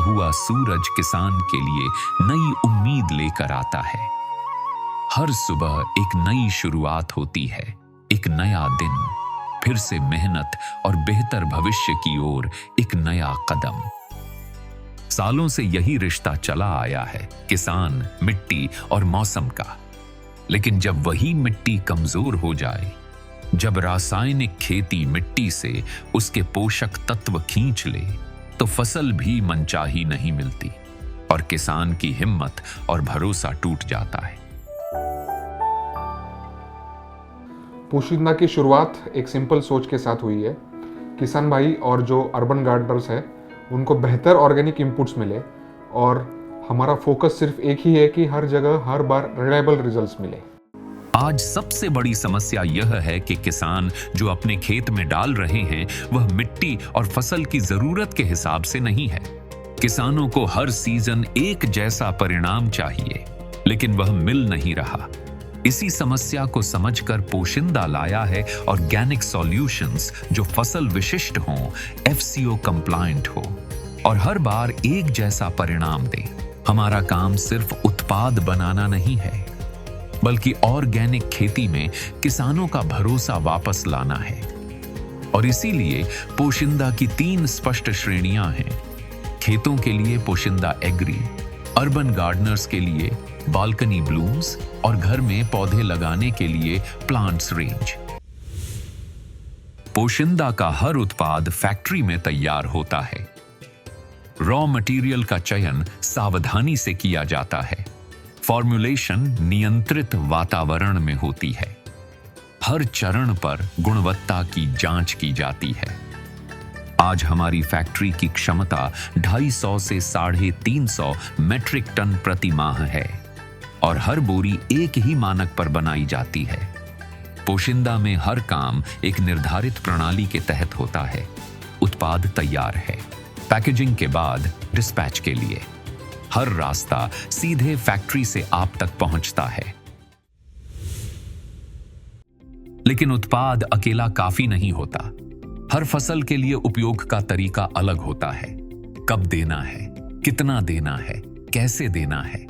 हुआ सूरज किसान के लिए नई उम्मीद लेकर आता है। हर सुबह एक नई शुरुआत होती है, एक नया दिन, फिर से मेहनत और बेहतर भविष्य की ओर एक नया कदम। सालों से यही रिश्ता चला आया है, किसान, मिट्टी और मौसम का। लेकिन जब वही मिट्टी कमजोर हो जाए, जब रासायनिक खेती मिट्टी से उसके पोषक तत्व खींच ले, तो फसल भी मनचाही नहीं मिलती और किसान की हिम्मत और भरोसा टूट जाता है। पोशिंदा की शुरुआत एक सिंपल सोच के साथ हुई है। किसान भाई और जो अर्बन गार्डनर्स है उनको बेहतर ऑर्गेनिक इनपुट्स मिले और हमारा फोकस सिर्फ एक ही है कि हर जगह हर बार रिलायबल रिजल्ट्स मिले। आज सबसे बड़ी समस्या यह है कि किसान जो अपने खेत में डाल रहे हैं वह मिट्टी और फसल की जरूरत के हिसाब से नहीं है। किसानों को हर सीजन एक जैसा परिणाम चाहिए, लेकिन वह मिल नहीं रहा। इसी समस्या को समझकर पोशिंदा लाया है ऑर्गेनिक सॉल्यूशंस जो फसल विशिष्ट हों, FCO कंप्लायंट हो और हर बार एक जैसा परिणाम दे। हमारा काम सिर्फ उत्पाद बनाना नहीं है, बल्कि ऑर्गेनिक खेती में किसानों का भरोसा वापस लाना है। और इसीलिए पोशिंदा की 3 स्पष्ट श्रेणियां हैं। खेतों के लिए पोशिंदा एग्री, अर्बन गार्डनर्स के लिए बालकनी ब्लूम्स और घर में पौधे लगाने के लिए प्लांट्स रेंज। पोशिंदा का हर उत्पाद फैक्ट्री में तैयार होता है। रॉ मटेरियल का चयन सावधानी से किया जाता है। फॉर्मुलेशन नियंत्रित वातावरण में होती है। हर चरण पर गुणवत्ता की जांच की जाती है। आज हमारी फैक्ट्री की क्षमता 250 से 350 मेट्रिक टन प्रति माह है और हर बोरी एक ही मानक पर बनाई जाती है। पोशिंदा में हर काम एक निर्धारित प्रणाली के तहत होता है। उत्पाद तैयार है, पैकेजिंग के बाद डिस्पैच के लिए हर रास्ता सीधे फैक्ट्री से आप तक पहुंचता है। लेकिन उत्पाद अकेला काफी नहीं होता। हर फसल के लिए उपयोग का तरीका अलग होता है। कब देना है, कितना देना है, कैसे देना है।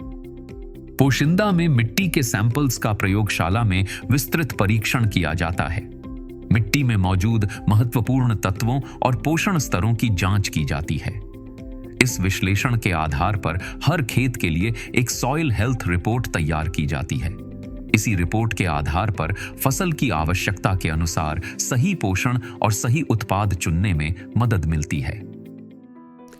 पोशिंदा में मिट्टी के सैंपल्स का प्रयोगशाला में विस्तृत परीक्षण किया जाता है। मिट्टी में मौजूद महत्वपूर्ण तत्वों और पोषण स्तरों की जांच की जाती है। इस विश्लेषण के आधार पर हर खेत के लिए एक सॉइल हेल्थ रिपोर्ट तैयार की जाती है। इसी रिपोर्ट के आधार पर फसल की आवश्यकता के अनुसार सही पोषण और सही उत्पाद चुनने में मदद मिलती है।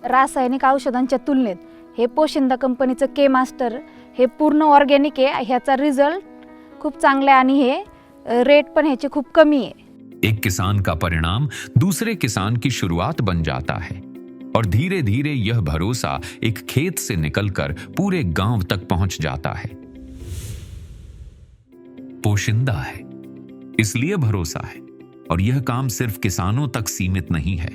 रासायनिक औषधांच्या तुलनेत हे पोशिंदा कंपनीचं के मास्टर हे पूर्ण ऑर्गॅनिक आहे। ह्याचा रिझल्ट खूप चांगला आहे आणि हे रेट पण ह्याचे खूप कमी आहे। एक किसान का परिणाम दूसरे किसान की शुरुआत बन जाता है और धीरे धीरे यह भरोसा एक खेत से निकलकर पूरे गांव तक पहुंच जाता है। पोशिंदा है, इसलिए भरोसा है। और यह काम सिर्फ किसानों तक सीमित नहीं है।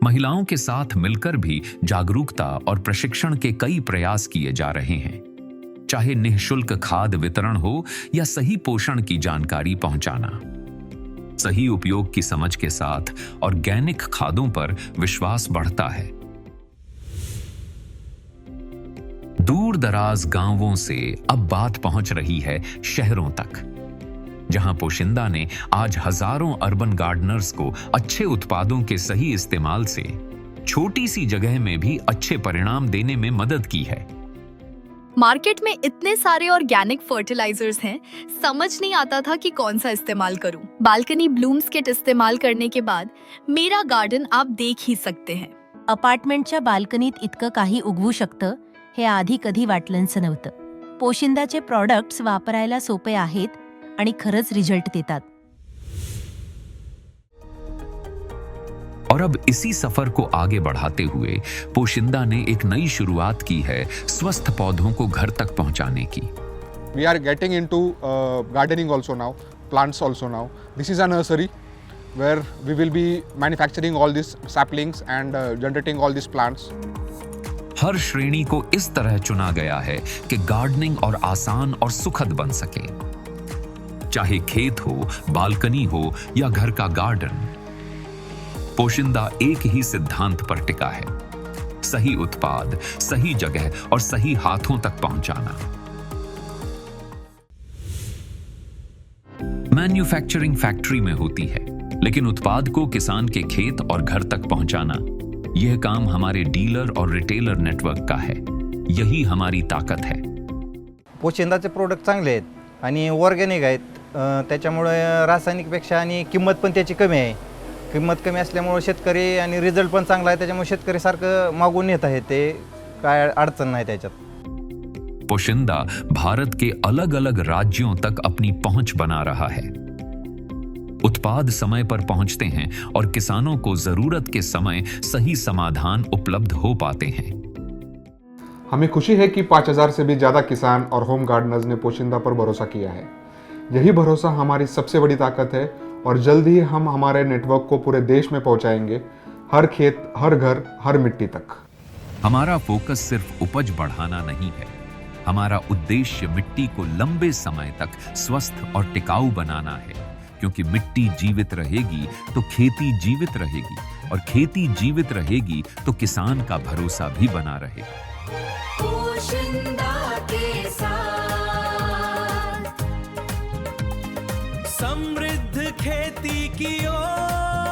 महिलाओं के साथ मिलकर भी जागरूकता और प्रशिक्षण के कई प्रयास किए जा रहे हैं। चाहे निःशुल्क खाद वितरण हो या सही पोषण की जानकारी पहुंचाना। सही उपयोग की समझ के साथ ऑर्गेनिक खादों पर विश्वास बढ़ता है। दूर दराज गांवों से अब बात पहुंच रही है शहरों तक, जहां पोशिंदा ने आज हजारों अर्बन गार्डनर्स को अच्छे उत्पादों के सही इस्तेमाल से छोटी सी जगह में भी अच्छे परिणाम देने में मदद की है। मार्केट में इतने सारे ऑर्गेनिक फर्टिलाइजर्स हैं, समझ नहीं आता था कि कौन सा इस्तेमाल करूं। बालकनी ब्लूम्स किट इस्तेमाल करने के बाद मेरा गार्डन आप देख ही सकते हैं। अपार्टमेंटच्या बाल्कनीत इतकं काही उगवू शकतं हे आधी कधी वाटलंच नव्हतं। पोशिंदाचे प्रॉडक्ट्स वापरायला सोपे आहेत आणि खरंच रिझल्ट देतात। और अब इसी सफर को आगे बढ़ाते हुए पोशिंदा ने एक नई शुरुआत की है स्वस्थ पौधों को घर तक पहुंचाने की। We are getting into gardening also now, plants also now. This is a nursery where we will be manufacturing all these saplings and generating all these plants. हर श्रेणी को इस तरह चुना गया है कि गार्डनिंग और आसान और सुखद बन सके। चाहे खेत हो, बालकनी हो या घर का गार्डन, पोशिंदा एक ही सिद्धांत पर टिका है। सही उत्पाद सही जगह और सही हाथों तक पहुंचाना। मैन्युफैक्चरिंग फैक्ट्री में होती है, लेकिन उत्पाद को किसान के खेत और घर तक पहुंचाना, यह काम हमारे डीलर और रिटेलर नेटवर्क का है। यही हमारी ताकत है। पोशिंदाचे प्रोडक्ट चांगले आहेत आणि ऑर्गॅनिक आहेत, त्याच्यामुळे रासायनिकपेक्षा आणि किंमत पण त्याची कमी आहे। किंमत कमी असल्यामुळे शेतकरी आणि रिझल्ट पण चांगला आहे, त्याच्यामुळे शेतकरी सारखं मागून येत आहे, ते काय अडचण नाही त्याच्यात। पोशिंदा भारत के अलग अलग राज्यों तक अपनी पहुंच बना रहा है। उत्पाद समय पर पहुंचते हैं और किसानों को जरूरत के समय सही समाधान उपलब्ध हो पाते हैं। हमें खुशी है कि 5000 से भी ज़्यादा किसान और होम गार्डनर्स ने पोशिंदा पर भरोसा किया है। यही भरोसा हमारी सबसे बड़ी ताकत है और जल्द ही हम हमारे नेटवर्क को पूरे देश में पहुंचाएंगे, हर खेत, हर घर, हर मिट्टी तक। हमारा फोकस सिर्फ उपज बढ़ाना नहीं है, हमारा उद्देश्य मिट्टी को लंबे समय तक स्वस्थ और टिकाऊ बनाना है, क्योंकि मिट्टी जीवित रहेगी तो खेती जीवित रहेगी, और खेती जीवित रहेगी तो किसान का भरोसा भी बना रहेगा। पोशिंदा के साथ समृद्ध खेती की ओर।